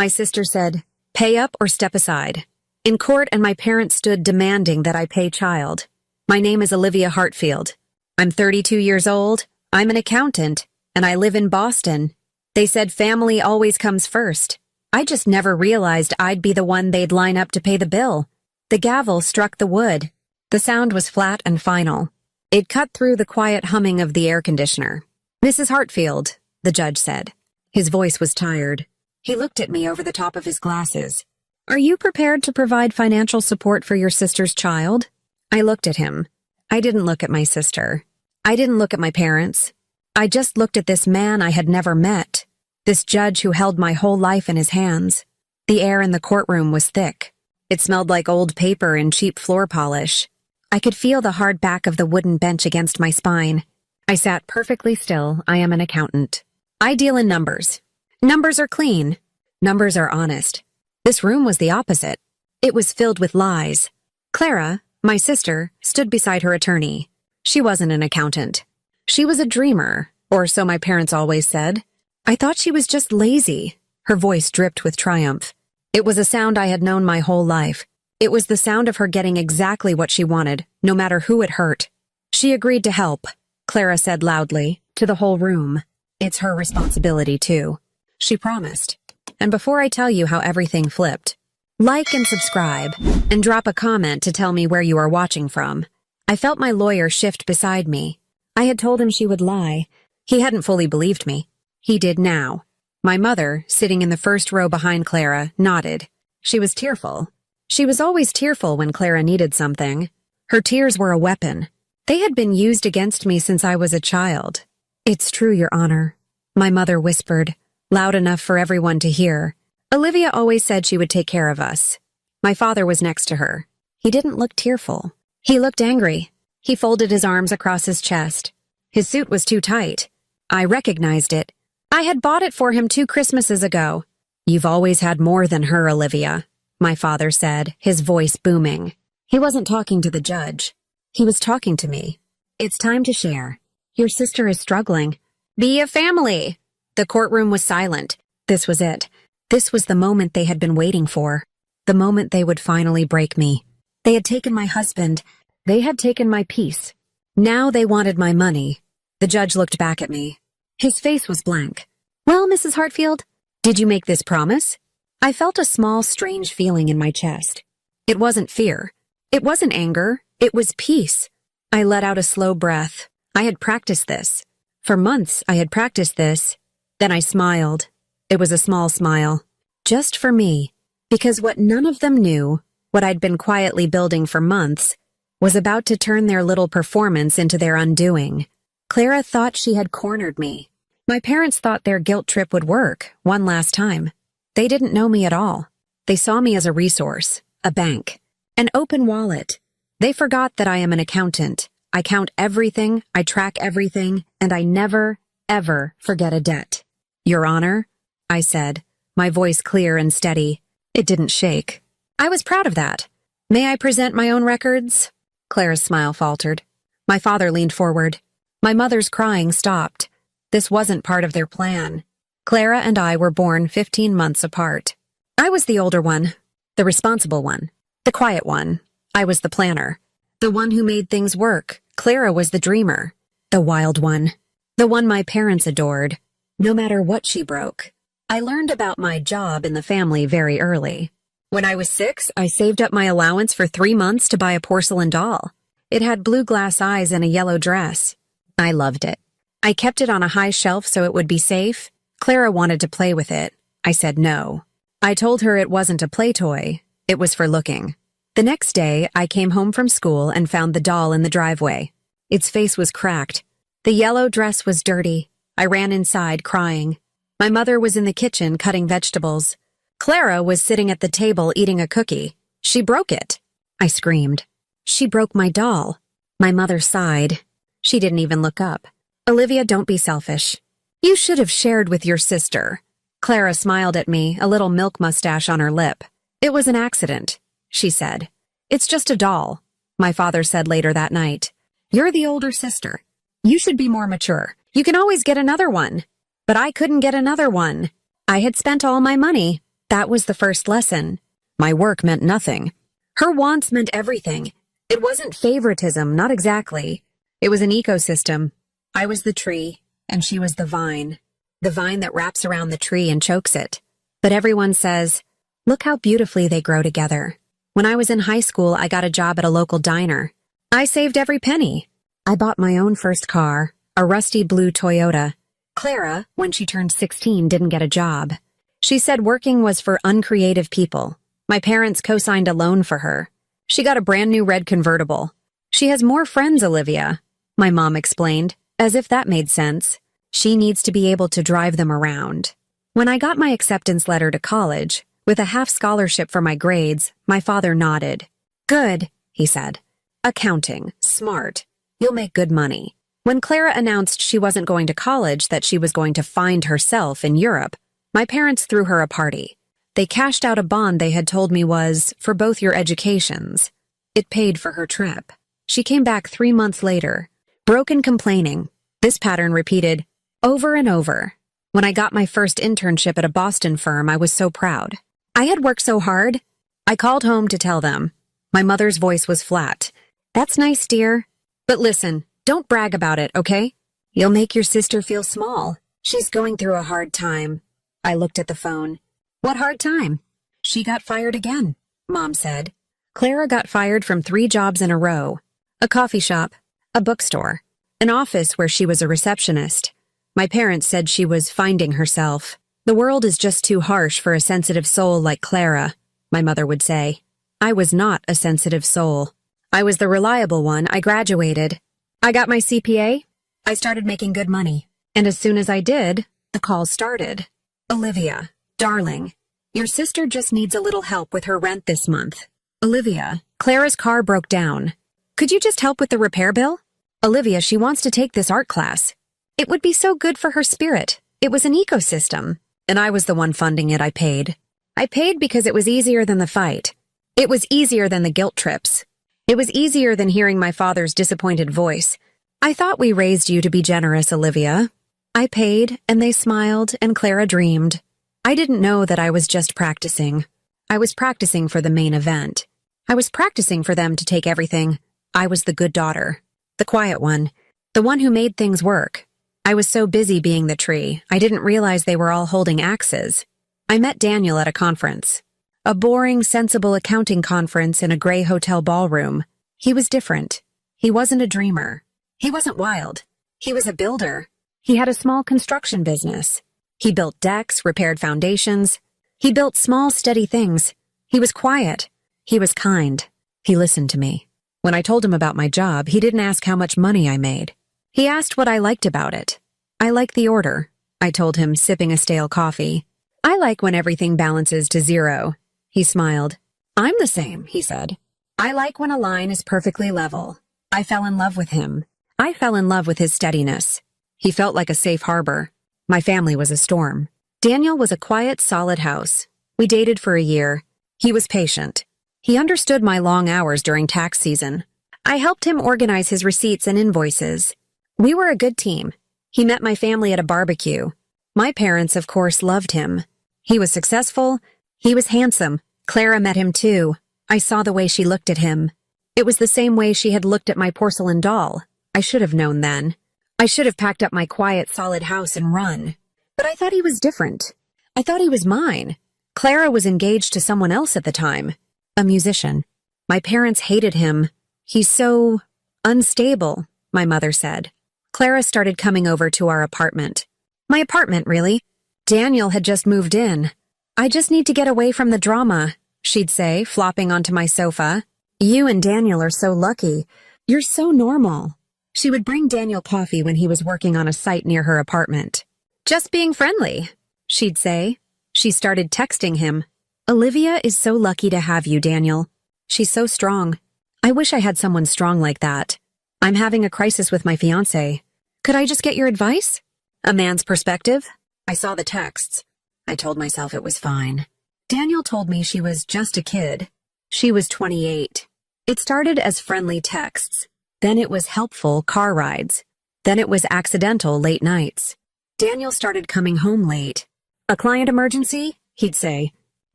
My sister said, "Pay up or step aside." In court, and my parents stood demanding that I pay child. My name is Olivia Hartfield. I'm 32 years old, I'm an accountant, and I live in Boston. They said family always comes first. I just never realized I'd be the one they'd line up to pay the bill. The gavel struck the wood. The sound was flat and final. It cut through the quiet humming of the air conditioner. "Mrs. Hartfield," the judge said. His voice was tired. He looked at me over the top of his glasses. "Are you prepared to provide financial support for your sister's child?" I looked at him. I didn't look at my sister. I didn't look at my parents. I just looked at this man I had never met. This judge who held my whole life in his hands. The air in the courtroom was thick. It smelled like old paper and cheap floor polish. I could feel the hard back of the wooden bench against my spine. I sat perfectly still. I am an accountant. I deal in numbers. Numbers are clean. Numbers are honest. This room was the opposite. It was filled with lies. Clara, my sister, stood beside her attorney. She wasn't an accountant. She was a dreamer, or so my parents always said. I thought she was just lazy. Her voice dripped with triumph. It was a sound I had known my whole life. It was the sound of her getting exactly what she wanted, no matter who it hurt. "She agreed to help," Clara said loudly, to the whole room. "It's her responsibility, too." She promised. And before I tell you how everything flipped, like and subscribe, and drop a comment to tell me where you are watching from. I felt my lawyer shift beside me. I had told him she would lie. He hadn't fully believed me. He did now. My mother, sitting in the first row behind Clara, nodded. She was tearful. She was always tearful when Clara needed something. Her tears were a weapon. They had been used against me since I was a child. "It's true, Your Honor," my mother whispered, loud enough for everyone to hear. "Olivia always said she would take care of us." My father was next to her. He didn't look tearful. He looked angry. He folded his arms across his chest. His suit was too tight. I recognized it. I had bought it for him 2 Christmases ago. "You've always had more than her, Olivia," my father said, his voice booming. He wasn't talking to the judge. He was talking to me. "It's time to share. Your sister is struggling. Be a family." The courtroom was silent. This was it. This was the moment they had been waiting for. The moment they would finally break me. They had taken my husband. They had taken my peace. Now they wanted my money. The judge looked back at me. His face was blank. "Well, Mrs. Hartfield, did you make this promise?" I felt a small, strange feeling in my chest. It wasn't fear. It wasn't anger. It was peace. I let out a slow breath. I had practiced this. For months, I had practiced this. Then I smiled. It was a small smile. Just for me. Because what none of them knew, what I'd been quietly building for months, was about to turn their little performance into their undoing. Clara thought she had cornered me. My parents thought their guilt trip would work, one last time. They didn't know me at all. They saw me as a resource, a bank, an open wallet. They forgot that I am an accountant. I count everything, I track everything, and I never, ever forget a debt. "Your Honor," I said, my voice clear and steady. It didn't shake. I was proud of that. "May I present my own records?" Clara's smile faltered. My father leaned forward. My mother's crying stopped. This wasn't part of their plan. Clara and I were born 15 months apart. I was the older one, the responsible one, the quiet one. I was the planner, the one who made things work. Clara was the dreamer, the wild one, the one my parents adored, no matter what she broke. I learned about my job in the family very early. When I was 6, I saved up my allowance for 3 months to buy a porcelain doll. It had blue glass eyes and a yellow dress. I loved it. I kept it on a high shelf so it would be safe. Clara wanted to play with it. I said no. I told her it wasn't a play toy. It was for looking. The next day, I came home from school and found the doll in the driveway. Its face was cracked. The yellow dress was dirty. I ran inside, crying. My mother was in the kitchen cutting vegetables. Clara was sitting at the table eating a cookie. She broke it. I screamed. "She broke my doll." My mother sighed. She didn't even look up. "Olivia, don't be selfish. You should have shared with your sister." Clara smiled at me, a little milk mustache on her lip. "It was an accident," she said. "It's just a doll," my father said later that night. "You're the older sister. You should be more mature. You can always get another one." But I couldn't get another one. I had spent all my money. That was the first lesson. My work meant nothing. Her wants meant everything. It wasn't favoritism, not exactly. It was an ecosystem. I was the tree, and she was the vine that wraps around the tree and chokes it. But everyone says, look how beautifully they grow together. When I was in high school, I got a job at a local diner. I saved every penny. I bought my own first car, a rusty blue Toyota. Clara, when she turned 16, didn't get a job. She said working was for uncreative people. My parents co-signed a loan for her. She got a brand new red convertible. She has more friends, Olivia, my mom explained, as if that made sense. She needs to be able to drive them around. When I got my acceptance letter to college, with a half scholarship for my grades, my father nodded. Good, he said. Accounting, smart. You'll make good money. When Clara announced she wasn't going to college, that she was going to find herself in Europe, my parents threw her a party. They cashed out a bond they had told me was for both your educations. It paid for her trip. She came back 3 months later, broken, complaining. This pattern repeated over and over. When I got my first internship at a Boston firm, I was so proud. I had worked so hard. I called home to tell them. My mother's voice was flat. That's nice, dear. But listen, don't brag about it, okay? You'll make your sister feel small. She's going through a hard time. I looked at the phone. What hard time? She got fired again, Mom said. Clara got fired from 3 jobs in a row. A coffee shop, a bookstore, an office where she was a receptionist. My parents said she was finding herself. The world is just too harsh for a sensitive soul like Clara, my mother would say. I was not a sensitive soul. I was the reliable one. I graduated. I got my CPA. I started making good money. And as soon as I did, the calls started. Olivia, darling, your sister just needs a little help with her rent this month. Olivia, Clara's car broke down. Could you just help with the repair bill? Olivia, she wants to take this art class. It would be so good for her spirit. It was an ecosystem. And I was the one funding it. I paid. I paid because it was easier than the fight. It was easier than the guilt trips. It was easier than hearing my father's disappointed voice. I thought we raised you to be generous, Olivia. I paid, and they smiled, and Clara dreamed. I didn't know that I was just practicing. I was practicing for the main event. I was practicing for them to take everything. I was the good daughter, the quiet one, the one who made things work. I was so busy being the tree, I didn't realize they were all holding axes. I met Daniel at a conference. A boring, sensible accounting conference in a gray hotel ballroom. He was different. He wasn't a dreamer. He wasn't wild. He was a builder. He had a small construction business. He built decks, repaired foundations. He built small, steady things. He was quiet. He was kind. He listened to me. When I told him about my job, he didn't ask how much money I made. He asked what I liked about it. I like the order, I told him, sipping a stale coffee. I like when everything balances to 0. He smiled. I'm the same, he said. I like when a line is perfectly level. I fell in love with him. I fell in love with his steadiness. He felt like a safe harbor. My family was a storm. Daniel was a quiet, solid house. We dated for a year. He was patient. He understood my long hours during tax season. I helped him organize his receipts and invoices. We were a good team. He met my family at a barbecue. My parents, of course, loved him. He was successful. He was handsome. Clara met him too. I saw the way she looked at him. It was the same way she had looked at my porcelain doll. I should have known then. I should have packed up my quiet, solid house and run. But I thought he was different. I thought he was mine. Clara was engaged to someone else at the time. A musician. My parents hated him. He's so unstable, my mother said. Clara started coming over to our apartment. My apartment, really? Daniel had just moved in. I just need to get away from the drama, she'd say, flopping onto my sofa. You and Daniel are so lucky. You're so normal. She would bring Daniel coffee when he was working on a site near her apartment. Just being friendly, she'd say. She started texting him. Olivia is so lucky to have you, Daniel. She's so strong. I wish I had someone strong like that. I'm having a crisis with my fiancé. Could I just get your advice? A man's perspective? I saw the texts. I told myself it was fine. Daniel told me she was just a kid. She was 28. It started as friendly texts. Then it was helpful car rides. Then it was accidental late nights. Daniel started coming home late. A client emergency? He'd say.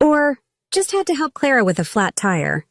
Or just had to help Clara with a flat tire.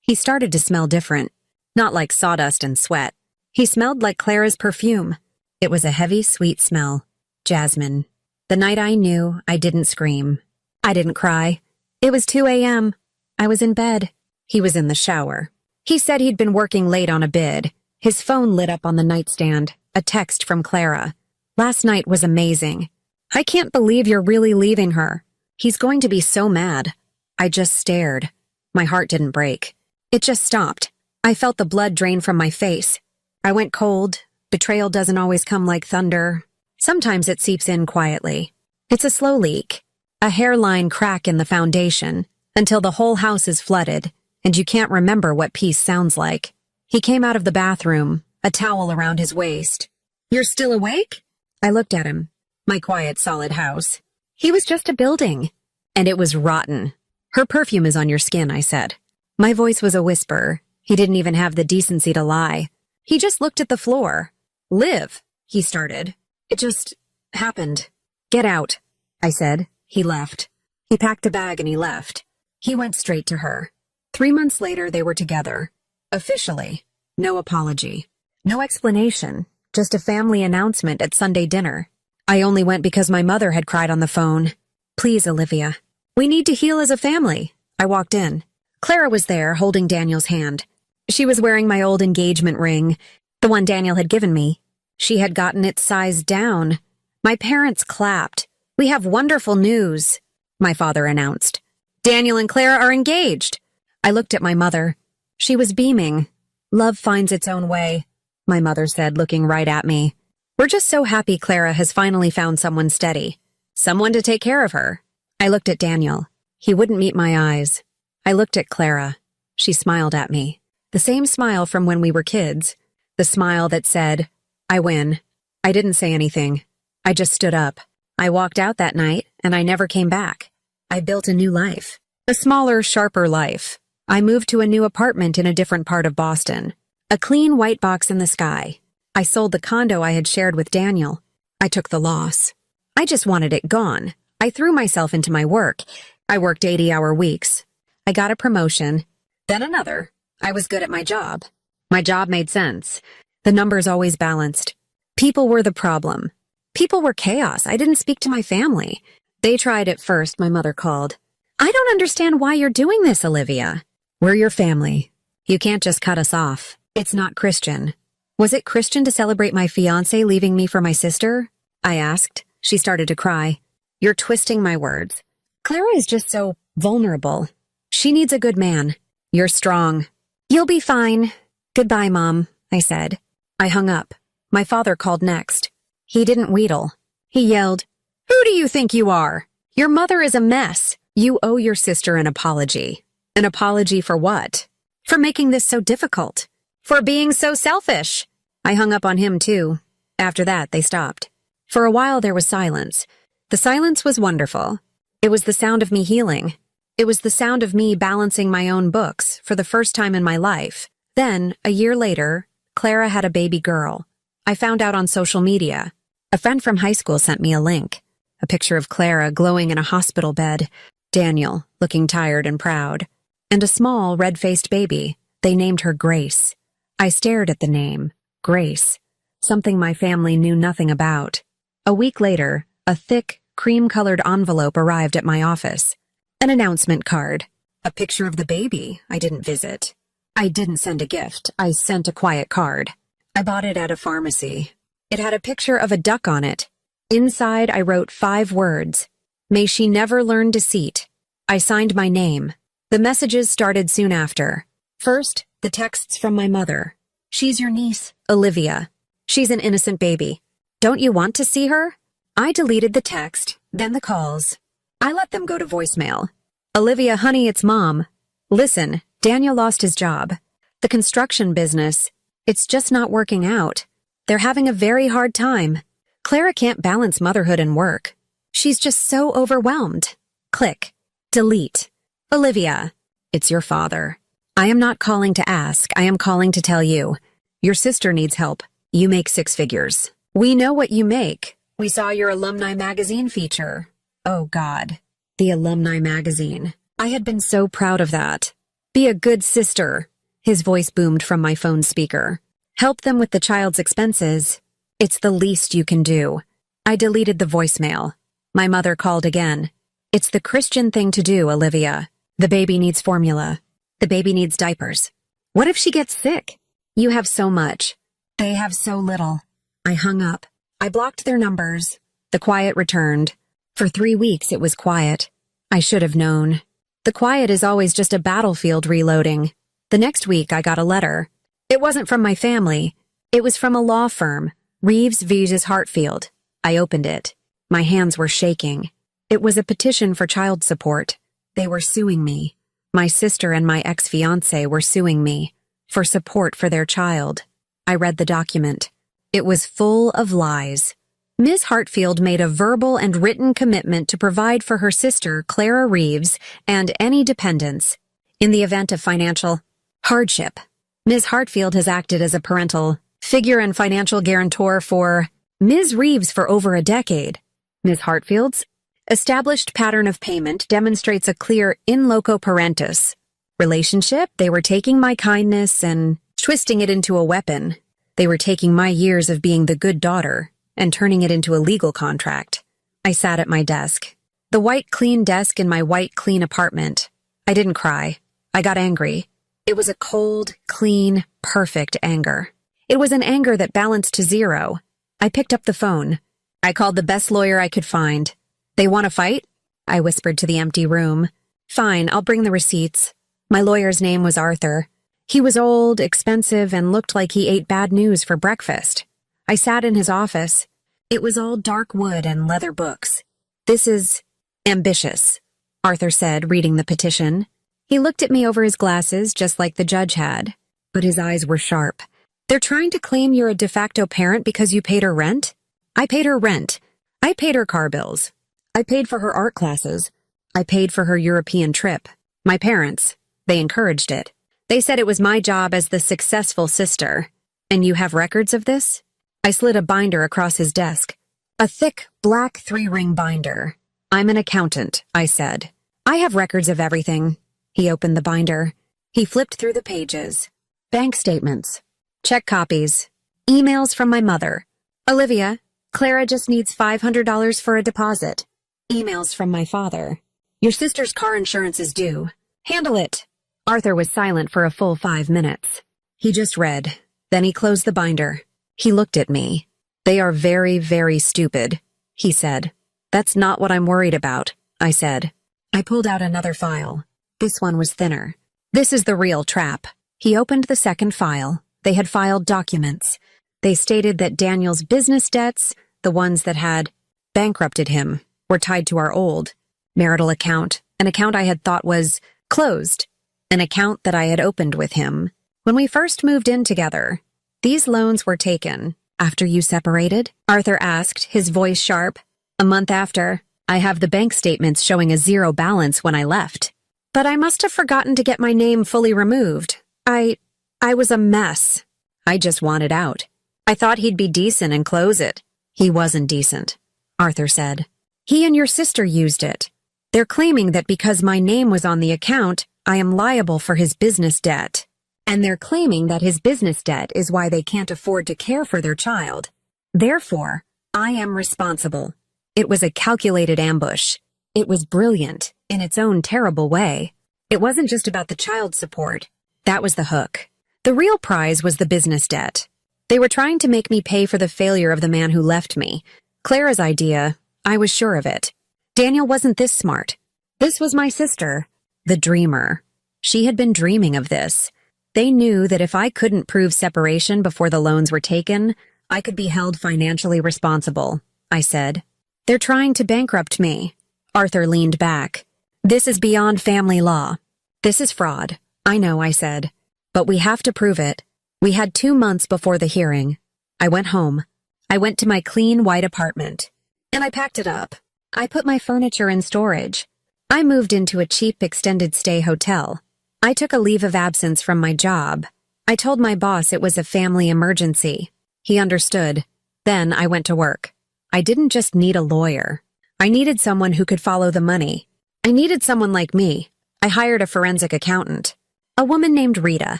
He started to smell different. Not like sawdust and sweat. He smelled like Clara's perfume. It was a heavy, sweet smell. Jasmine. The night I knew, I didn't scream. I didn't cry. It was 2 a.m. I was in bed. He was in the shower. He said he'd been working late on a bid. His phone lit up on the nightstand. A text from Clara. Last night was amazing. I can't believe you're really leaving her. He's going to be so mad. I just stared. My heart didn't break. It just stopped. I felt the blood drain from my face. I went cold. Betrayal doesn't always come like thunder. Sometimes it seeps in quietly. It's a slow leak. A hairline crack in the foundation, until the whole house is flooded, and you can't remember what peace sounds like. He came out of the bathroom, a towel around his waist. You're still awake? I looked at him. My quiet, solid house. He was just a building. And it was rotten. Her perfume is on your skin, I said. My voice was a whisper. He didn't even have the decency to lie. He just looked at the floor. Liv, he started. It just happened. Get out, I said. He left. He packed a bag and he left. He went straight to her. 3 months later, they were together. Officially. No apology. No explanation. Just a family announcement at Sunday dinner. I only went because my mother had cried on the phone. Please, Olivia. We need to heal as a family. I walked in. Clara was there, holding Daniel's hand. She was wearing my old engagement ring, the one Daniel had given me. She had gotten it sized down. My parents clapped. We have wonderful news, my father announced. Daniel and Clara are engaged. I looked at my mother. She was beaming. Love finds its own way, my mother said, looking right at me. We're just so happy Clara has finally found someone steady. Someone to take care of her. I looked at Daniel. He wouldn't meet my eyes. I looked at Clara. She smiled at me. The same smile from when we were kids. The smile that said, I win. I didn't say anything. I just stood up. I walked out that night, and I never came back. I built a new life. A smaller, sharper life. I moved to a new apartment in a different part of Boston. A clean white box in the sky. I sold the condo I had shared with Daniel. I took the loss. I just wanted it gone. I threw myself into my work. I worked 80-hour weeks. I got a promotion. Then another. I was good at my job. My job made sense. The numbers always balanced. People were the problem. People were chaos. I didn't speak to my family. They tried at first, my mother called. I don't understand why you're doing this, Olivia. We're your family. You can't just cut us off. It's not Christian. Was it Christian to celebrate my fiancé leaving me for my sister? I asked. She started to cry. You're twisting my words. Clara is just so vulnerable. She needs a good man. You're strong. You'll be fine. Goodbye, Mom, I said. I hung up. My father called next. He didn't wheedle. He yelled, Who do you think you are? Your mother is a mess. You owe your sister an apology. An apology for what? For making this so difficult. For being so selfish. I hung up on him, too. After that, they stopped. For a while, there was silence. The silence was wonderful. It was the sound of me healing. It was the sound of me balancing my own books for the first time in my life. Then, a year later, Clara had a baby girl. I found out on social media. A friend from high school sent me a link. A picture of Clara glowing in a hospital bed. Daniel, looking tired and proud. And a small, red-faced baby. They named her Grace. I stared at the name, Grace. Something my family knew nothing about. A week later, a thick, cream-colored envelope arrived at my office. An announcement card. A picture of the baby I didn't visit. I didn't send a gift. I sent a quiet card. I bought it at a pharmacy. It had a picture of a duck on it. Inside, I wrote 5 words. May she never learn deceit. I signed my name. The messages started soon after. First, the texts from my mother. She's your niece, Olivia. She's an innocent baby. Don't you want to see her? I deleted the text, then the calls. I let them go to voicemail. Olivia, honey, it's Mom. Listen, Daniel lost his job. The construction business. It's just not working out. They're having a very hard time. Clara can't balance motherhood and work. She's just so overwhelmed. Click. Delete. Olivia, it's your father. I am not calling to ask. I am calling to tell you. Your sister needs help. You make 6 figures. We know what you make. We saw your alumni magazine feature. Oh, God. The alumni magazine. I had been so proud of that. Be a good sister. His voice boomed from my phone speaker. Help them with the child's expenses. It's the least you can do. I deleted the voicemail. My mother called again. It's the Christian thing to do, Olivia. The baby needs formula. The baby needs diapers. What if she gets sick? You have so much. They have so little. I hung up. I blocked their numbers. The quiet returned. For 3 weeks it was quiet. I should have known. The quiet is always just a battlefield reloading. The next week I got a letter. It wasn't from my family. It was from a law firm, Reeves Viges Hartfield. I opened it. My hands were shaking. It was a petition for child support. They were suing me. My sister and my ex-fiancé were suing me for support for their child. I read the document. It was full of lies. Ms. Hartfield made a verbal and written commitment to provide for her sister, Clara Reeves, and any dependents in the event of financial hardship. Ms. Hartfield has acted as a parental figure and financial guarantor for Ms. Reeves for over a decade. Ms. Hartfield's established pattern of payment demonstrates a clear in loco parentis relationship. They were taking my kindness and twisting it into a weapon. They were taking my years of being the good daughter and turning it into a legal contract. I sat at my desk. The white, clean desk in my white, clean apartment. I didn't cry. I got angry. It was a cold, clean, perfect anger. It was an anger that balanced to zero. I picked up the phone. I called the best lawyer I could find. They want to fight? I whispered to the empty room. Fine, I'll bring the receipts. My lawyer's name was Arthur. He was old, expensive, and looked like he ate bad news for breakfast. I sat in his office. It was all dark wood and leather books. This is ambitious, Arthur said, reading the petition. He looked at me over his glasses, just like the judge had, but his eyes were sharp. They're trying to claim you're a de facto parent because you paid her rent? I paid her rent. I paid her car bills. I paid for her art classes. I paid for her European trip. My parents, they encouraged it. They said it was my job as the successful sister. And you have records of this? I slid a binder across his desk. A thick, black 3-ring binder. I'm an accountant, I said. I have records of everything. He opened the binder. He flipped through the pages. Bank statements. Check copies. Emails from my mother. Olivia, Clara just needs $500 for a deposit. Emails from my father. Your sister's car insurance is due. Handle it. Arthur was silent for a full 5 minutes. He just read. Then he closed the binder. He looked at me. They are very, very stupid, he said. That's not what I'm worried about, I said. I pulled out another file. This one was thinner. This is the real trap. He opened the second file. They had filed documents. They stated that Daniel's business debts, the ones that had bankrupted him, were tied to our old marital account, an account I had thought was closed, an account that I had opened with him. When we first moved in together, these loans were taken. After you separated? Arthur asked, his voice sharp. A month after, I have the bank statements showing a zero balance when I left. But I must have forgotten to get my name fully removed. I was a mess. I just wanted out. I thought he'd be decent and close it. He wasn't decent, Arthur said. He and your sister used it. They're claiming that because my name was on the account, I am liable for his business debt. And they're claiming that his business debt is why they can't afford to care for their child. Therefore, I am responsible. It was a calculated ambush. It was brilliant, in its own terrible way. It wasn't just about the child support. That was the hook. The real prize was the business debt. They were trying to make me pay for the failure of the man who left me. Clara's idea, I was sure of it. Daniel wasn't this smart. This was my sister, the dreamer. She had been dreaming of this. They knew that if I couldn't prove separation before the loans were taken, I could be held financially responsible, I said. They're trying to bankrupt me. Arthur leaned back. This is beyond family law. This is fraud. I know, I said. But we have to prove it. We had 2 months before the hearing. I went home. I went to my clean white apartment. And I packed it up. I put my furniture in storage. I moved into a cheap extended stay hotel. I took a leave of absence from my job. I told my boss it was a family emergency. He understood. Then I went to work. I didn't just need a lawyer. I needed someone who could follow the money. I needed someone like me. I hired a forensic accountant. A woman named Rita.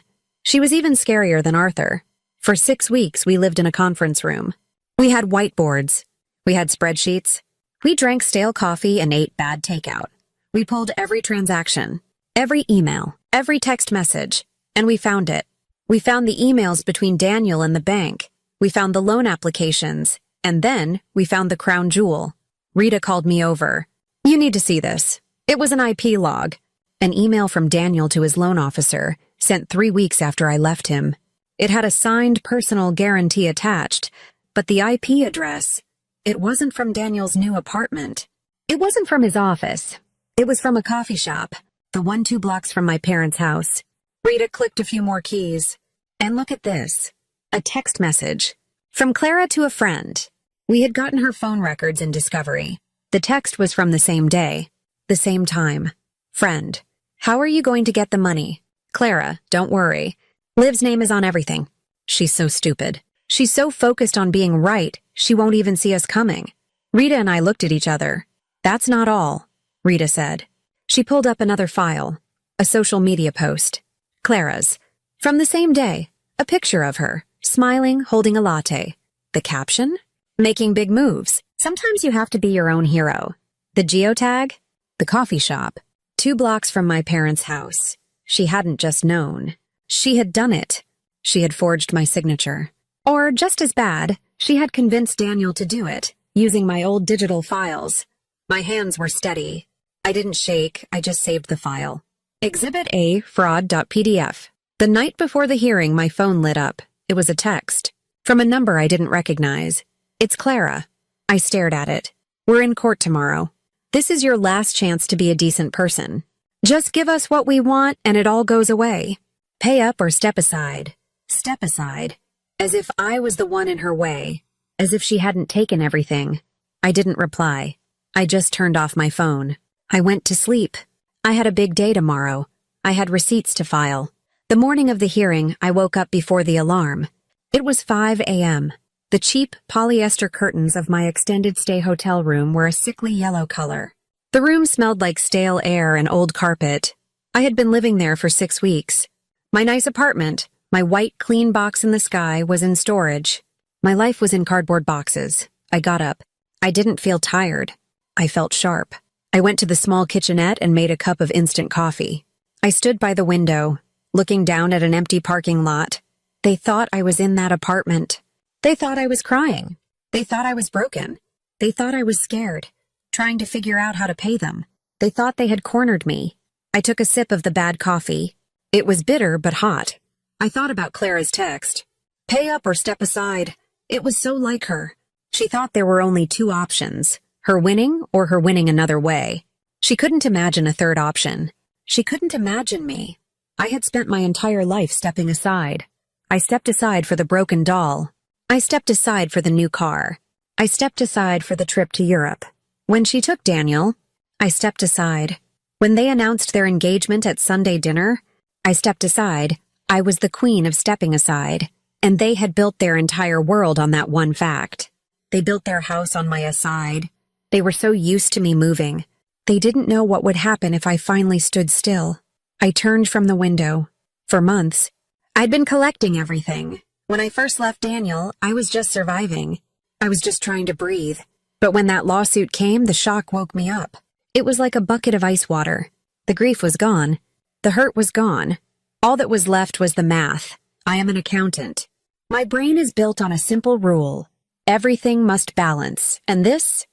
She was even scarier than Arthur. For 6 weeks, we lived in a conference room. We had whiteboards. We had spreadsheets. We drank stale coffee and ate bad takeout. We pulled every transaction, every email, every text message, and we found it. We found the emails between Daniel and the bank. We found the loan applications, and then we found the crown jewel. Rita called me over. You need to see this. It was an IP log. An email from Daniel to his loan officer, sent 3 weeks after I left him. It had a signed personal guarantee attached, but the IP address, it wasn't from Daniel's new apartment. It wasn't from his office. It was from a coffee shop, the one 2 blocks from my parents' house. Rita clicked a few more keys. And look at this. A text message. From Clara to a friend. We had gotten her phone records in Discovery. The text was from the same day. The same time. Friend. How are you going to get the money? Clara, don't worry. Liv's name is on everything. She's so stupid. She's so focused on being right, she won't even see us coming. Rita and I looked at each other. That's not all, Rita said. She pulled up another file. A social media post. Clara's. From the same day. A picture of her, smiling, holding a latte. The caption? Making big moves. Sometimes you have to be your own hero. The geotag? The coffee shop. 2 blocks from my parents' house. She hadn't just known. She had done it. She had forged my signature. Or, just as bad, she had convinced Daniel to do it, using my old digital files. My hands were steady. I didn't shake, I just saved the file. Exhibit A, fraud.pdf. The night before the hearing, my phone lit up. It was a text. From a number I didn't recognize. It's Clara. I stared at it. We're in court tomorrow. This is your last chance to be a decent person. Just give us what we want and it all goes away. Pay up or step aside. Step aside. As if I was the one in her way. As if she hadn't taken everything. I didn't reply. I just turned off my phone. I went to sleep. I had a big day tomorrow. I had receipts to file. The morning of the hearing, I woke up before the alarm. It was 5 a.m. The cheap polyester curtains of my extended stay hotel room were a sickly yellow color. The room smelled like stale air and old carpet. I had been living there for 6 weeks. My nice apartment, my white clean box in the sky, was in storage. My life was in cardboard boxes. I got up. I didn't feel tired. I felt sharp. I went to the small kitchenette and made a cup of instant coffee. I stood by the window, looking down at an empty parking lot. They thought I was in that apartment. They thought I was crying. They thought I was broken. They thought I was scared, trying to figure out how to pay them. They thought they had cornered me. I took a sip of the bad coffee. It was bitter but hot. I thought about Clara's text. Pay up or step aside. It was so like her. She thought there were only 2 options, her winning or her winning another way. She couldn't imagine a third option. She couldn't imagine me. I had spent my entire life stepping aside. I stepped aside for the broken doll. I stepped aside for the new car. I stepped aside for the trip to Europe. When she took Daniel, I stepped aside. When they announced their engagement at Sunday dinner, I stepped aside. I was the queen of stepping aside, and they had built their entire world on that one fact. They built their house on my aside. They were so used to me moving. They didn't know what would happen if I finally stood still. I turned from the window. For months, I'd been collecting everything. When I first left Daniel, I was just surviving. I was just trying to breathe. But when that lawsuit came, the shock woke me up. It was like a bucket of ice water. The grief was gone. The hurt was gone. All that was left was the math. I am an accountant. My brain is built on a simple rule. Everything must balance. And this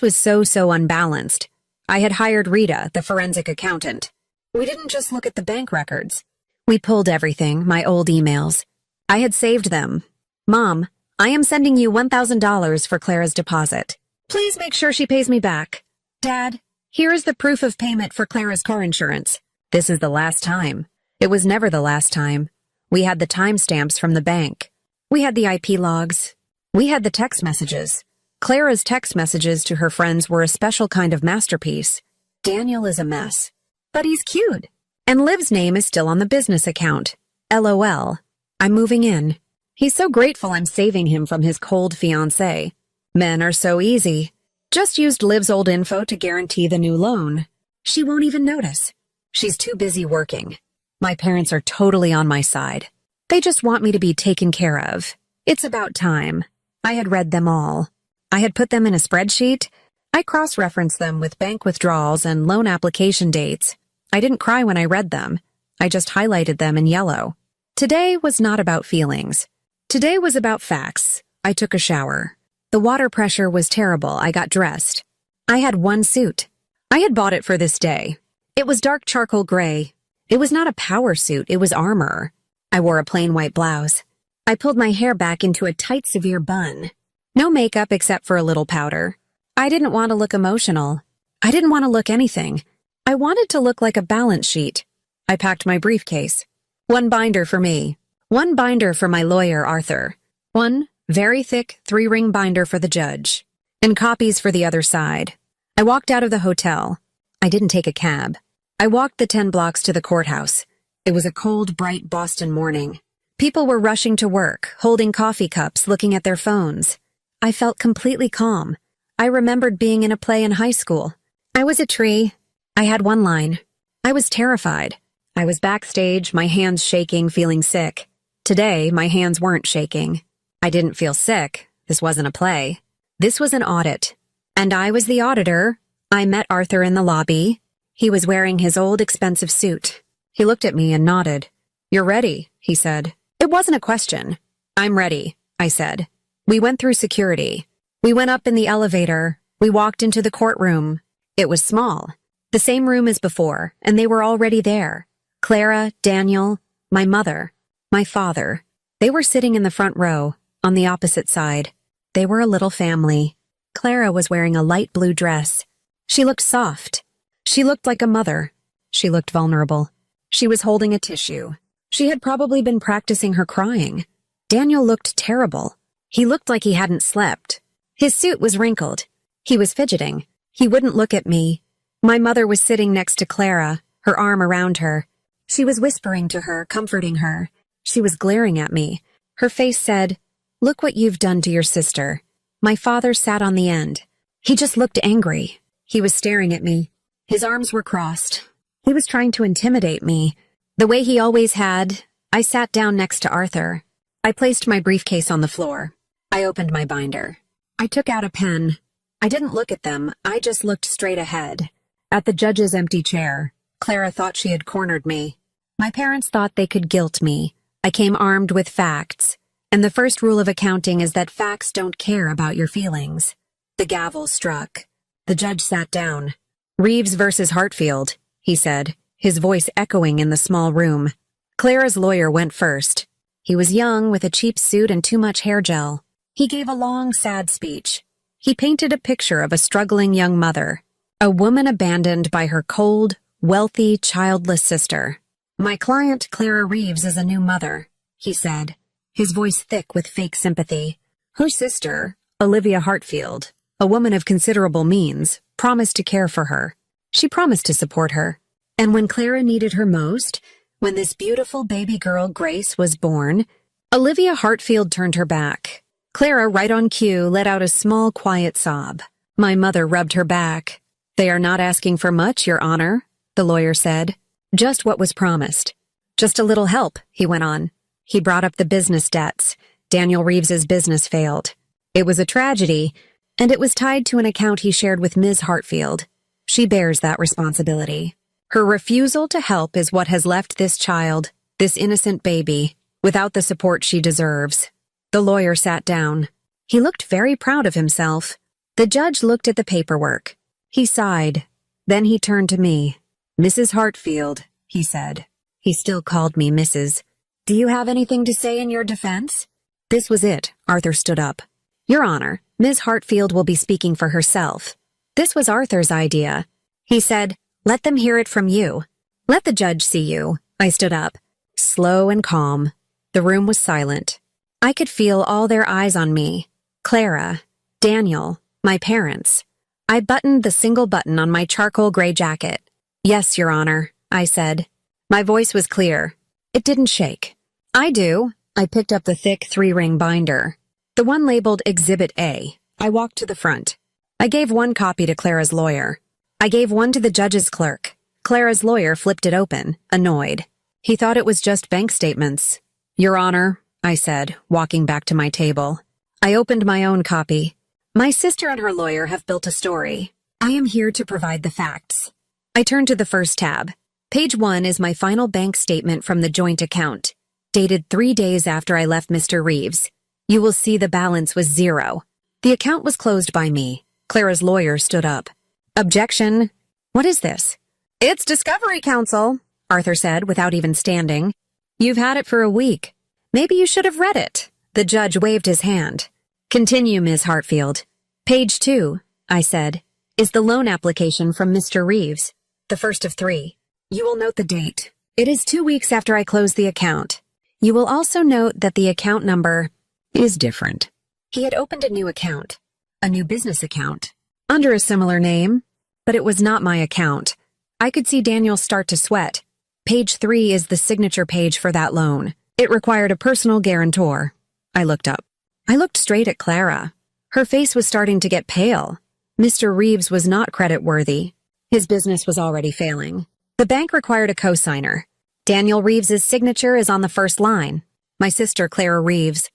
was so unbalanced. I had hired Rita, the forensic accountant. We didn't just look at the bank records. We pulled everything, my old emails. I had saved them. Mom, I am sending you $1,000 for Clara's deposit. Please make sure she pays me back. Dad, here is the proof of payment for Clara's car insurance. This is the last time. It was never the last time. We had the timestamps from the bank. We had the IP logs. We had the text messages. Clara's text messages to her friends were a special kind of masterpiece. Daniel is a mess. But he's cute. And Liv's name is still on the business account. LOL. I'm moving in. He's so grateful I'm saving him from his cold fiancé. Men are so easy. Just used Liv's old info to guarantee the new loan. She won't even notice. She's too busy working. My parents are totally on my side. They just want me to be taken care of. It's about time. I had read them all. I had put them in a spreadsheet. I cross-referenced them with bank withdrawals and loan application dates. I didn't cry when I read them. I just highlighted them in yellow. Today was not about feelings. Today was about facts. I took a shower. The water pressure was terrible. I got dressed. I had one suit. I had bought it for this day. It was dark charcoal gray. It was not a power suit, it was armor. I wore a plain white blouse. I pulled my hair back into a tight, severe bun. No makeup except for a little powder. I didn't want to look emotional. I didn't want to look anything. I wanted to look like a balance sheet. I packed my briefcase. One binder for me. One binder for my lawyer, Arthur. One very thick 3-ring binder for the judge. And copies for the other side. I walked out of the hotel. I didn't take a cab. I walked the 10 blocks to the courthouse. It was a cold, bright Boston morning. People were rushing to work, holding coffee cups, looking at their phones. I felt completely calm. I remembered being in a play in high school. I was a tree. I had one line. I was terrified. I was backstage, my hands shaking, feeling sick. Today, my hands weren't shaking. I didn't feel sick. This wasn't a play. This was an audit. And I was the auditor. I met Arthur in the lobby. He was wearing his old expensive suit. He looked at me and nodded. "You're ready," he said. It wasn't a question. "I'm ready," I said. We went through security. We went up in the elevator. We walked into the courtroom. It was small. The same room as before, and they were already there. Clara, Daniel, my mother, my father. They were sitting in the front row, on the opposite side. They were a little family. Clara was wearing a light blue dress. She looked soft. She looked like a mother. She looked vulnerable. She was holding a tissue. She had probably been practicing her crying. Daniel looked terrible. He looked like he hadn't slept. His suit was wrinkled. He was fidgeting. He wouldn't look at me. My mother was sitting next to Clara, her arm around her. She was whispering to her, comforting her. She was glaring at me. Her face said, "Look what you've done to your sister." My father sat on the end. He just looked angry. He was staring at me. His arms were crossed. He was trying to intimidate me. The way he always had. I sat down next to Arthur. I placed my briefcase on the floor. I opened my binder. I took out a pen. I didn't look at them. I just looked straight ahead. At the judge's empty chair. Clara thought she had cornered me. My parents thought they could guilt me. I came armed with facts. And the first rule of accounting is that facts don't care about your feelings. The gavel struck. The judge sat down. "Reeves versus Hartfield," he said, his voice echoing in the small room. Clara's lawyer went first. He was young, with a cheap suit and too much hair gel. He gave a long, sad speech. He painted a picture of a struggling young mother, a woman abandoned by her cold, wealthy, childless sister. "My client, Clara Reeves, is a new mother," he said, his voice thick with fake sympathy. Her sister, Olivia Hartfield, a woman of considerable means, promised to care for her. She promised to support her. And when Clara needed her most, when this beautiful baby girl, Grace, was born, Olivia Hartfield turned her back. Clara, right on cue, let out a small, quiet sob. My mother rubbed her back. "They are not asking for much, Your Honor," the lawyer said. "Just what was promised. Just a little help," he went on. He brought up the business debts. Daniel Reeves's business failed. It was a tragedy, and it was tied to an account he shared with Ms. Hartfield. She bears that responsibility. Her refusal to help is what has left this child, this innocent baby, without the support she deserves. The lawyer sat down. He looked very proud of himself. The judge looked at the paperwork. He sighed. Then he turned to me. "Mrs. Hartfield," he said. He still called me Mrs. "Do you have anything to say in your defense?" This was it. Arthur stood up. "Your Honor, Ms. Hartfield will be speaking for herself. This was Arthur's idea." He said, "Let them hear it from you. Let the judge see you." I stood up, slow and calm. The room was silent. I could feel all their eyes on me. Clara, Daniel, my parents. I buttoned the single button on my charcoal gray jacket. "Yes, Your Honor," I said. My voice was clear. It didn't shake. "I do." I picked up the thick 3-ring binder. The one labeled Exhibit A. I walked to the front. I gave one copy to Clara's lawyer. I gave one to the judge's clerk. Clara's lawyer flipped it open, annoyed. He thought it was just bank statements. Your Honor, I said, walking back to my table. I opened my own copy. My sister and her lawyer have built a story. I am here to provide the facts. I turned to the first tab. Page 1 is my final bank statement from the joint account, dated 3 days after I left Mr. Reeves. You will see the balance was 0. The account was closed by me. Clara's lawyer stood up. Objection. What is this? It's Discovery Counsel, Arthur said without even standing. You've had it for a week. Maybe you should have read it. The judge waved his hand. Continue, Ms. Hartfield. Page 2, I said, is the loan application from Mr. Reeves, the first of 3. You will note the date. It is 2 weeks after I closed the account. You will also note that the account number is different. He had opened a new account, a new business account, under a similar name, but it was not my account. I could see Daniel start to sweat. Page 3 is the signature page for that loan. It required a personal guarantor. I looked up. I looked straight at Clara. Her face was starting to get pale. Mr. Reeves was not creditworthy. His business was already failing. The bank required a co-signer. Daniel Reeves's signature is on the first line. My sister, Clara Reeves.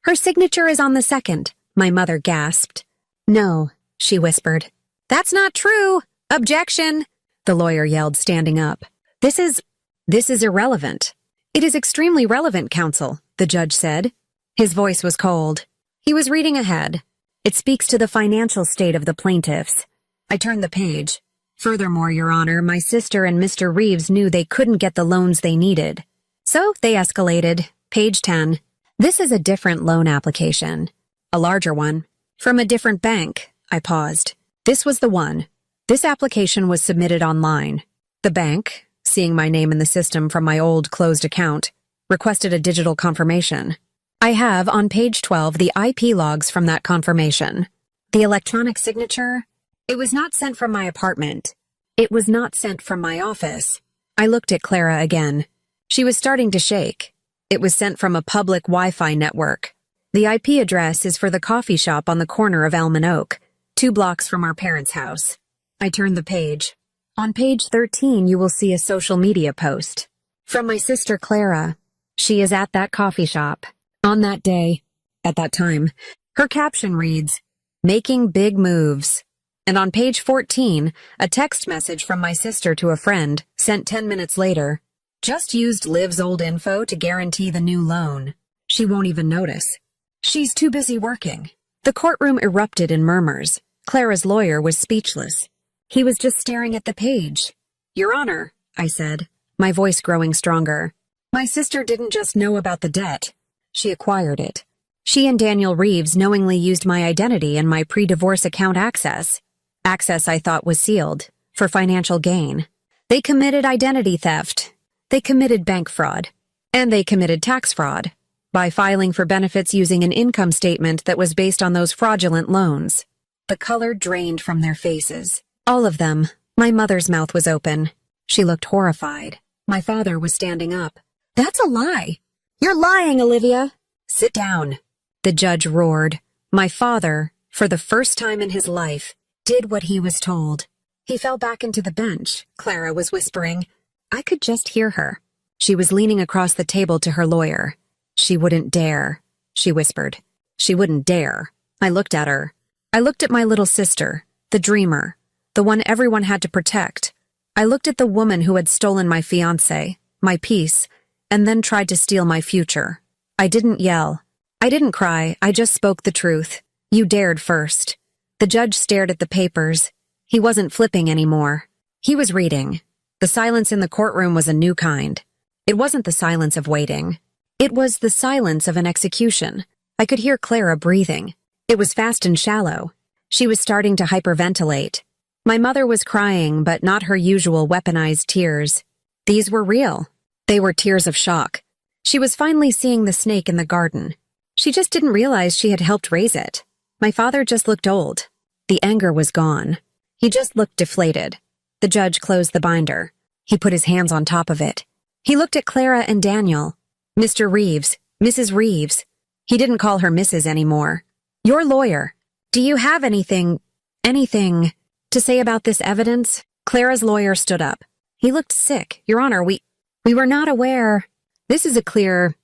Her signature is on the second, my mother gasped. No, she whispered. That's not true. Objection, the lawyer yelled, standing up. This is irrelevant. It is extremely relevant, counsel, the judge said. His voice was cold. He was reading ahead. It speaks to the financial state of the plaintiffs. I turned the page. Furthermore, Your Honor, my sister and Mr. Reeves knew they couldn't get the loans they needed. So they escalated. Page 10. This is a different loan application. A larger one. From a different bank. I paused. This was the one. This application was submitted online. The bank, seeing my name in the system from my old closed account, requested a digital confirmation. I have, on page 12, the IP logs from that confirmation. The electronic signature? It was not sent from my apartment. It was not sent from my office. I looked at Clara again. She was starting to shake. It was sent from a public Wi-Fi network. The IP address is for the coffee shop on the corner of Elm and Oak, 2 blocks from our parents' house. I turned the page. On page 13, you will see a social media post. From my sister Clara. She is at that coffee shop. On that day, at that time, her caption reads, Making Big Moves. And on page 14, a text message from my sister to a friend, sent 10 minutes later. Just used Liv's old info to guarantee the new loan. She won't even notice. She's too busy working. The courtroom erupted in murmurs. Clara's lawyer was speechless. He was just staring at the page. Your Honor, I said, my voice growing stronger. My sister didn't just know about the debt. She acquired it. She and Daniel Reeves knowingly used my identity and my pre-divorce account access. Access I thought was sealed, for financial gain. They committed identity theft. They committed bank fraud. And they committed tax fraud by filing for benefits using an income statement that was based on those fraudulent loans. The color drained from their faces. All of them. My mother's mouth was open. She looked horrified. My father was standing up. That's a lie. You're lying, Olivia. Sit down. The judge roared. My father, for the first time in his life, did what he was told. He fell back into the bench, Clara was whispering. I could just hear her. She was leaning across the table to her lawyer. She wouldn't dare, she whispered. She wouldn't dare. I looked at her. I looked at my little sister, the dreamer, the one everyone had to protect. I looked at the woman who had stolen my fiancé, my peace, and then tried to steal my future. I didn't yell. I didn't cry. I just spoke the truth. You dared first. The judge stared at the papers. He wasn't flipping anymore. He was reading. The silence in the courtroom was a new kind. It wasn't the silence of waiting. It was the silence of an execution. I could hear Clara breathing. It was fast and shallow. She was starting to hyperventilate. My mother was crying, but not her usual weaponized tears. These were real. They were tears of shock. She was finally seeing the snake in the garden. She just didn't realize she had helped raise it. My father just looked old. The anger was gone. He just looked deflated. The judge closed the binder. He put his hands on top of it. He looked at Clara and Daniel. Mr. Reeves, Mrs. Reeves. He didn't call her Mrs. anymore. Your lawyer. Do you have anything to to say about this evidence? Clara's lawyer stood up. He looked sick. Your Honor, we were not aware. This is a clear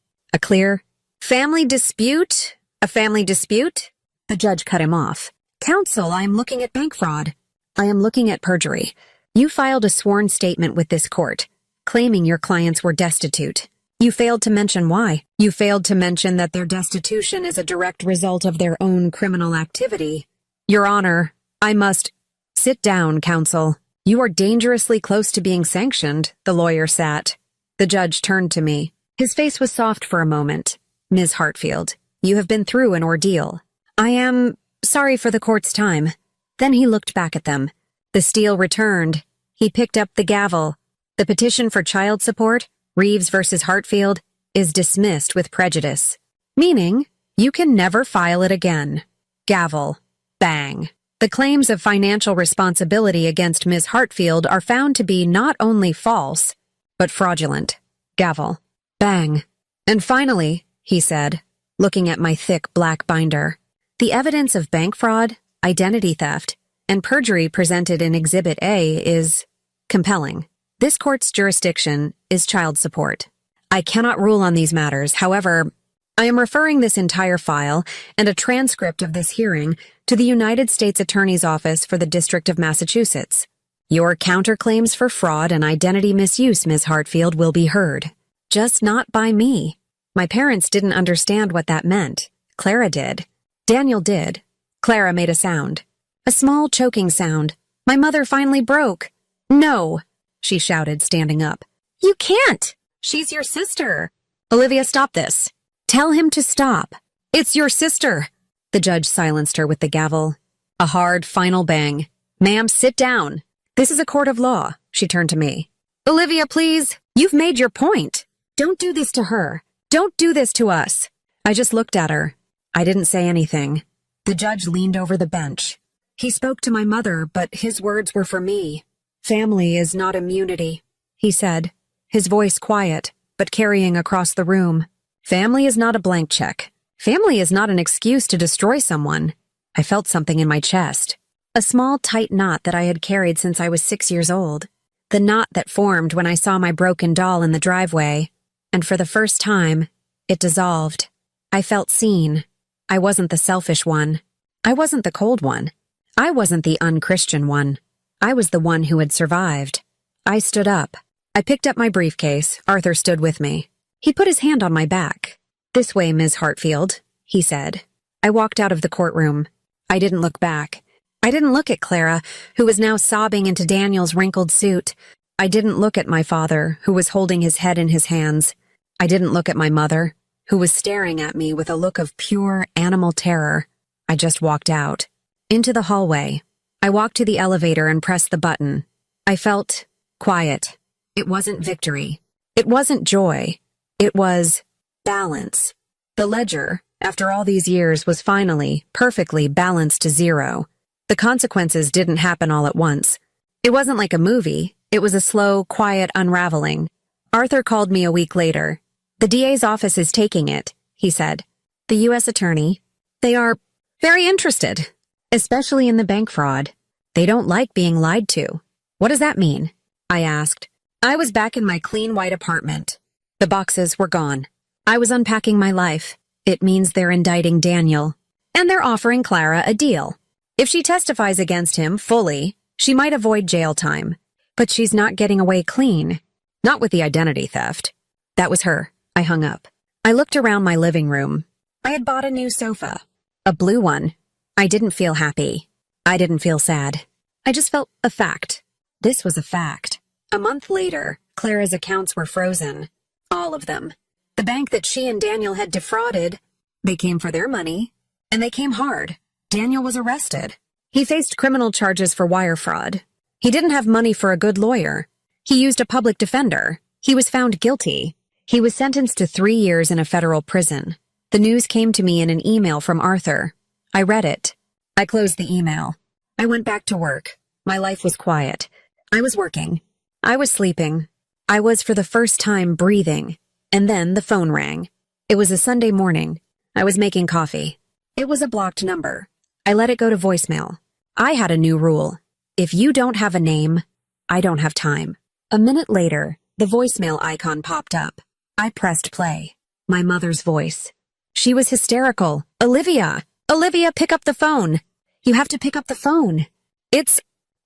family dispute? A family dispute? The judge cut him off. Counsel, I am looking at bank fraud. I am looking at perjury. You filed a sworn statement with this court, claiming your clients were destitute. You failed to mention why. You failed to mention that their destitution is a direct result of their own criminal activity. Your Honor, I must... Sit down, counsel. You are dangerously close to being sanctioned, the lawyer sat. The judge turned to me. His face was soft for a moment. Ms. Hartfield, you have been through an ordeal. I am sorry for the court's time. Then he looked back at them. The steel returned. He picked up the gavel. The petition for child support, Reeves versus Hartfield, is dismissed with prejudice. Meaning, you can never file it again. Gavel. Bang. The claims of financial responsibility against Ms. Hartfield are found to be not only false, but fraudulent. Gavel. Bang. And finally, he said, looking at my thick black binder, the evidence of bank fraud, identity theft, and perjury presented in Exhibit A is compelling. This court's jurisdiction is child support. I cannot rule on these matters. However, I am referring this entire file and a transcript of this hearing to the United States Attorney's Office for the District of Massachusetts. Your counterclaims for fraud and identity misuse, Ms. Hartfield, will be heard. Just not by me. My parents didn't understand what that meant. Clara did. Daniel did. Clara made a sound. A small choking sound. My mother finally broke. No, she shouted, standing up. You can't! She's your sister. Olivia, stop this. Tell him to stop. It's your sister. The judge silenced her with the gavel. A hard, final bang. Ma'am, sit down. This is a court of law. She turned to me. Olivia, please. You've made your point. Don't do this to her. Don't do this to us. I just looked at her. I didn't say anything. The judge leaned over the bench. He spoke to my mother, but his words were for me. Family is not immunity, he said, his voice quiet, but carrying across the room. Family is not a blank check. Family is not an excuse to destroy someone. I felt something in my chest. A small, tight knot that I had carried since I was 6 years old. The knot that formed when I saw my broken doll in the driveway. And for the first time, it dissolved. I felt seen. I wasn't the selfish one. I wasn't the cold one. I wasn't the unchristian one. I was the one who had survived. I stood up. I picked up my briefcase. Arthur stood with me. He put his hand on my back. This way, Ms. Hartfield, he said. I walked out of the courtroom. I didn't look back. I didn't look at Clara, who was now sobbing into Daniel's wrinkled suit. I didn't look at my father, who was holding his head in his hands. I didn't look at my mother, who was staring at me with a look of pure animal terror. I just walked out. Into the hallway. I walked to the elevator and pressed the button. I felt quiet. It wasn't victory. It wasn't joy. It was balance. The ledger, after all these years, was finally, perfectly balanced to zero. The consequences didn't happen all at once. It wasn't like a movie. It was a slow, quiet unraveling. Arthur called me a week later. The DA's office is taking it, he said. The U.S. attorney. They are very interested, especially in the bank fraud. They don't like being lied to. What does that mean? I asked. I was back in my clean white apartment. The boxes were gone. I was unpacking my life. It means they're indicting Daniel. And they're offering Clara a deal. If she testifies against him fully, she might avoid jail time. But she's not getting away clean. Not with the identity theft. That was her. I hung up. I looked around my living room. I had bought a new sofa. A blue one. I didn't feel happy. I didn't feel sad. I just felt a fact. This was a fact. A month later, Clara's accounts were frozen. All of them. The bank that she and Daniel had defrauded. They came for their money. And they came hard. Daniel was arrested. He faced criminal charges for wire fraud. He didn't have money for a good lawyer. He used a public defender. He was found guilty. He was sentenced to 3 years in a federal prison. The news came to me in an email from Arthur. I read it. I closed the email. I went back to work. My life was quiet. I was working. I was sleeping. I was for the first time breathing. And then the phone rang. It was a Sunday morning. I was making coffee. It was a blocked number. I let it go to voicemail. I had a new rule. If you don't have a name, I don't have time. A minute later, the voicemail icon popped up. I pressed play. My mother's voice. She was hysterical. Olivia! Olivia, pick up the phone! You have to pick up the phone.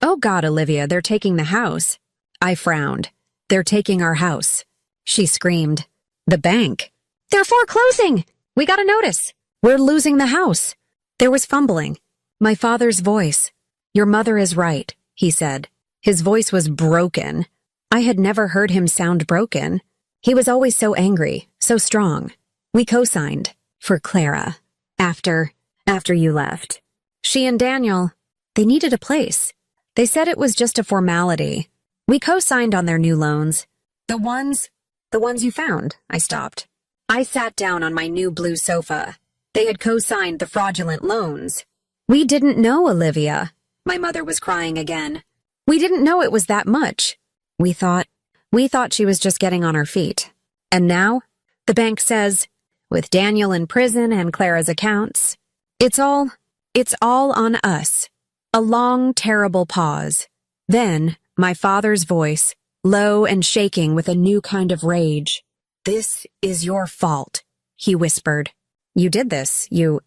Oh God, Olivia, they're taking the house. I frowned. They're taking our house. She screamed. The bank. They're foreclosing! We got a notice. We're losing the house. There was fumbling. My father's voice. Your mother is right, he said. His voice was broken. I had never heard him sound broken. He was always so angry, so strong. We co-signed for Clara. After you left. She and Daniel, they needed a place. They said it was just a formality. We co-signed on their new loans. The ones you found, I stopped. I sat down on my new blue sofa. They had co-signed the fraudulent loans. We didn't know, Olivia. My mother was crying again. We didn't know it was that much. We thought she was just getting on her feet. And now, the bank says, with Daniel in prison and Clara's accounts, it's all on us. A long, terrible pause. Then, my father's voice, low and shaking with a new kind of rage. This is your fault, he whispered. You did this. You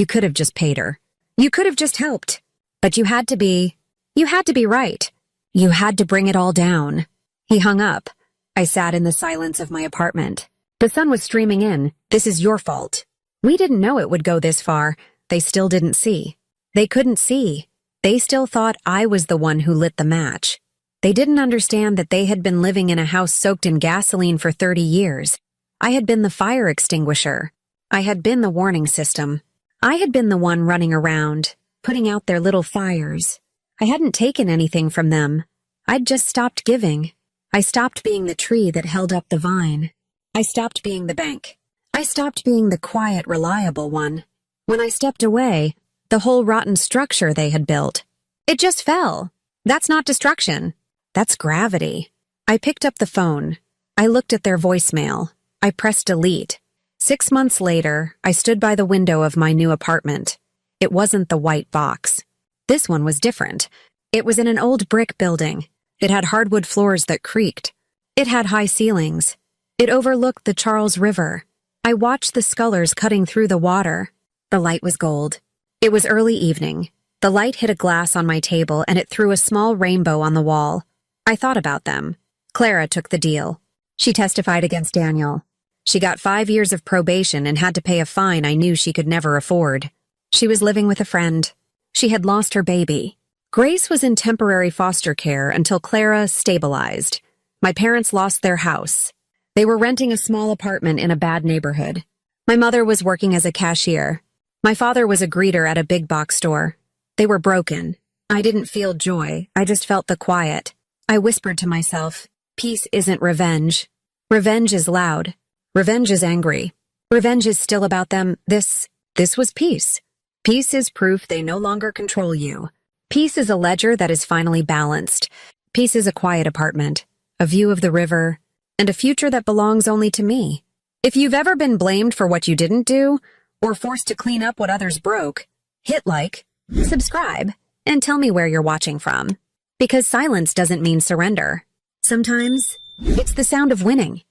could have just paid her. You could have just helped. But you had to be right. You had to bring it all down. He hung up. I sat in the silence of my apartment. The sun was streaming in. This is your fault. We didn't know it would go this far. They still didn't see. They couldn't see. They still thought I was the one who lit the match. They didn't understand that they had been living in a house soaked in gasoline for 30 years. I had been the fire extinguisher. I had been the warning system. I had been the one running around, putting out their little fires. I hadn't taken anything from them. I'd just stopped giving. I stopped being the tree that held up the vine. I stopped being the bank. I stopped being the quiet, reliable one. When I stepped away, the whole rotten structure they had built, it just fell. That's not destruction. That's gravity. I picked up the phone. I looked at their voicemail. I pressed delete. 6 months later, I stood by the window of my new apartment. It wasn't the white box. This one was different. It was in an old brick building. It had hardwood floors that creaked. It had high ceilings. It overlooked the Charles River. I watched the scullers cutting through the water. The light was gold. It was early evening. The light hit a glass on my table and it threw a small rainbow on the wall. I thought about them. Clara took the deal. She testified against Daniel. She got 5 years of probation and had to pay a fine I knew she could never afford. She was living with a friend. She had lost her baby. Grace was in temporary foster care until Clara stabilized. My parents lost their house. They were renting a small apartment in a bad neighborhood. My mother was working as a cashier. My father was a greeter at a big box store. They were broken. I didn't feel joy. I just felt the quiet. I whispered to myself, peace isn't revenge. Revenge is loud. Revenge is angry. Revenge is still about them. This was peace. Peace is proof they no longer control you. Peace is a ledger that is finally balanced. Peace is a quiet apartment, a view of the river, and a future that belongs only to me. If you've ever been blamed for what you didn't do, or forced to clean up what others broke, hit like, subscribe, and tell me where you're watching from. Because silence doesn't mean surrender. Sometimes, it's the sound of winning.